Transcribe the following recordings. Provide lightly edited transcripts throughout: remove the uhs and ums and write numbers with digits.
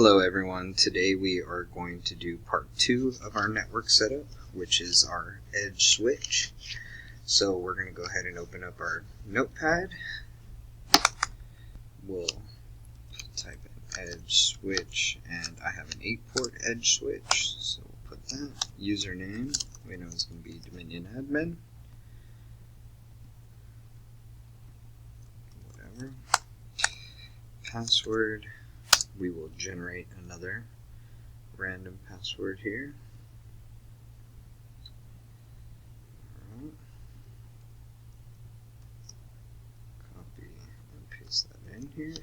Hello everyone, today we are going to do part 2 of our network setup, which is our Edge switch. So we're going to go ahead and open up our notepad. We'll type in Edge switch, and I have an 8-port Edge switch, so we'll put that. Username, we know it's going to be Dominion admin. Whatever. Password. We will generate another random password here. Alright. Copy and paste that in here.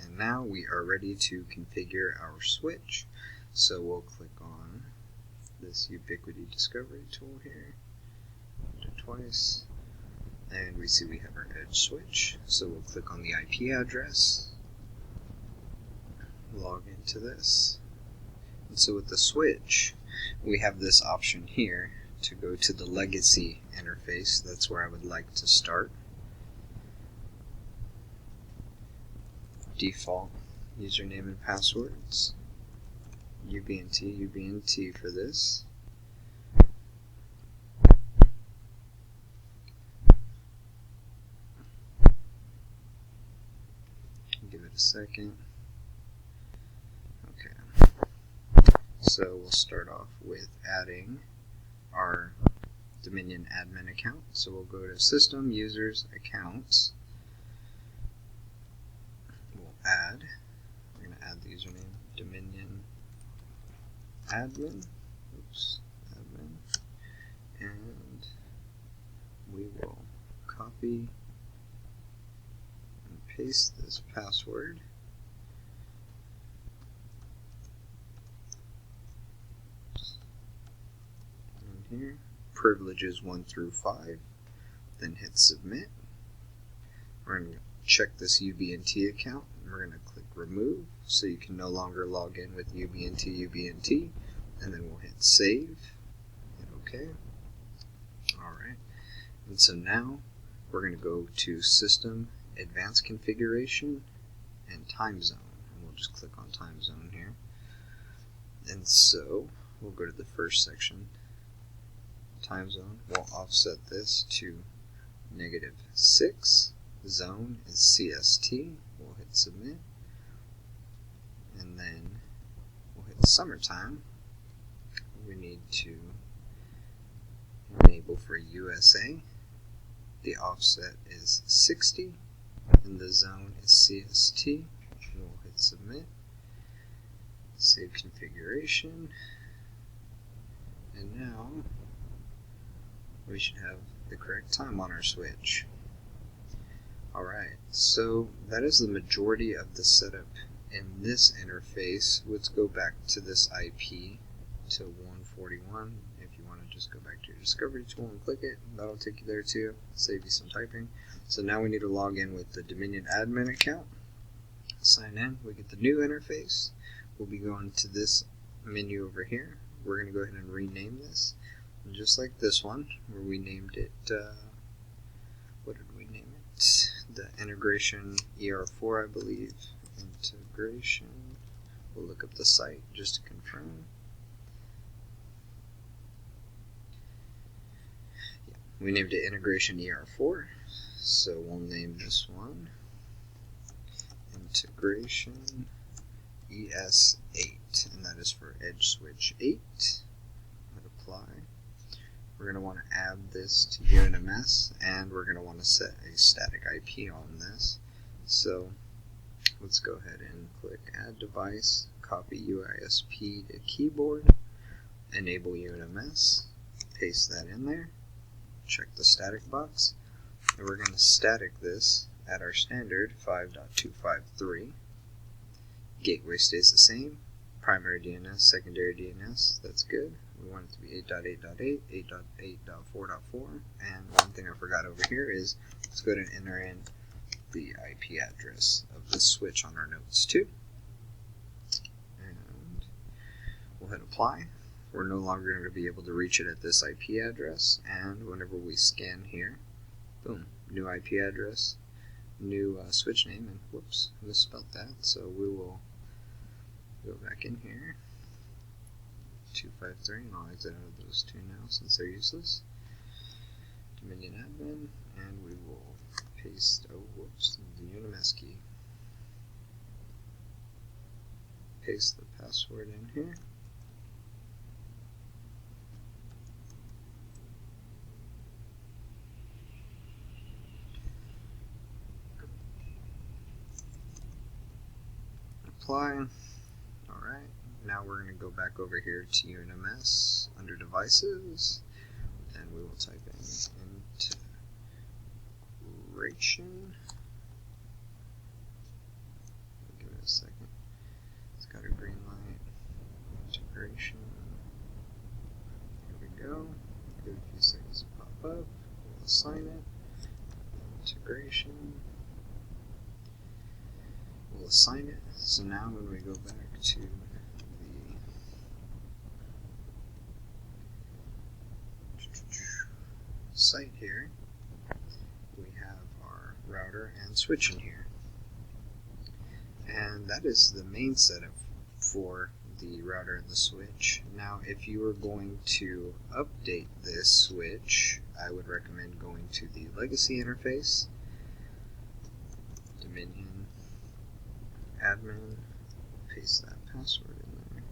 And now we are ready to configure our switch. So we'll click on this Ubiquity Discovery tool here. Do it twice. And we see we have our Edge switch. So we'll click on the IP address. Log into this. And so with the switch, we have this option here to go to the legacy interface. That's where I would like to start. Default username and passwords. UBNT for this. Give it a second. So we'll start off with adding our Dominion admin account. So we'll go to System, Users, Accounts. We'll add, we're going to add the username Dominion admin. Oops, admin. And we will copy and paste this password. Here, privileges 1 through 5, then hit submit. We're going to check this UBNT account, and we're going to click remove so you can no longer log in with UBNT, and then we'll hit save, hit OK. Alright, and so now we're going to go to System, Advanced Configuration, and Time Zone, and we'll just click on Time Zone here. And so we'll go to the first section, Time zone. We'll offset this to -6. Zone is CST. We'll hit submit. And then we'll hit summertime. We need to enable for USA. The offset is 60. And the zone is CST. And we'll hit submit. Save configuration. And now we should have the correct time on our switch. Alright, so that is the majority of the setup in this interface. Let's go back to this IP to 141. If you want to just go back to your Discovery tool and click it, that'll take you there too, save you some typing. So now we need to log in with the Dominion admin account. Sign in, we get the new interface. We'll be going to this menu over here. We're going to go ahead and rename this. Just like this one, where we named it, what did we name it? The integration ER4, I believe. Integration. We'll look up the site just to confirm. Yeah, we named it integration ER4, so we'll name this one integration ES8, and that is for Edge Switch 8. Hit apply. We're going to want to add this to UNMS, and we're going to want to set a static IP on this. So let's go ahead and click Add Device, copy UISP to keyboard, enable UNMS, paste that in there, check the static box, and we're going to static this at our standard 5.253. Gateway stays the same. Primary DNS, secondary DNS, that's good. We want it to be 8.8.8, 8.8.4.4, and one thing I forgot over here is let's go ahead and enter in the IP address of the switch on our notes too. And we'll hit apply. We're no longer going to be able to reach it at this IP address, and whenever we scan here, boom, new IP address, new switch name, and whoops, misspelled that, so we will go back in here. 253, and I'll exit out of those two now since they're useless. Dominion admin, and we will paste, oh whoops, the UNMS key. Paste the password in here. Apply. Alright, now we're going to go back over here to UNMS under devices, and we will type in integration. Give it a second. It's got a green light. Integration. Here we go. Give it a few seconds to pop up. We'll assign it. Integration. We'll assign it. So now when we go back to the site here, we have our router and switch in here. And that is the main setup for the router and the switch. Now if you are going to update this switch, I would recommend going to the legacy interface, Dominion admin, paste that password in there.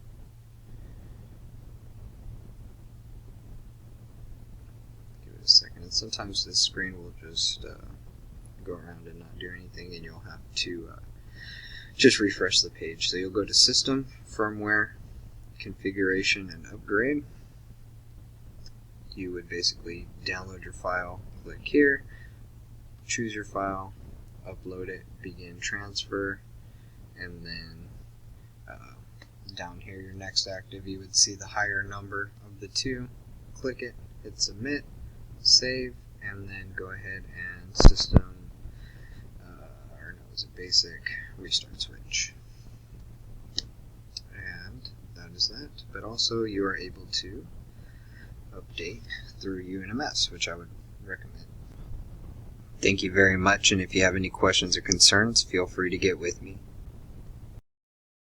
Give it a second, and sometimes this screen will just go around and not do anything, and you'll have to just refresh the page. So you'll go to System, Firmware, Configuration, and Upgrade. You would basically download your file, click here, choose your file, upload it, begin transfer, and then down here, your next active, you would see the higher number of the two. Click it, hit submit, save, and then go ahead and system, or no, it's a basic restart switch. And that is that. But also you are able to update through UNMS, which I would recommend. Thank you very much, and if you have any questions or concerns, feel free to get with me.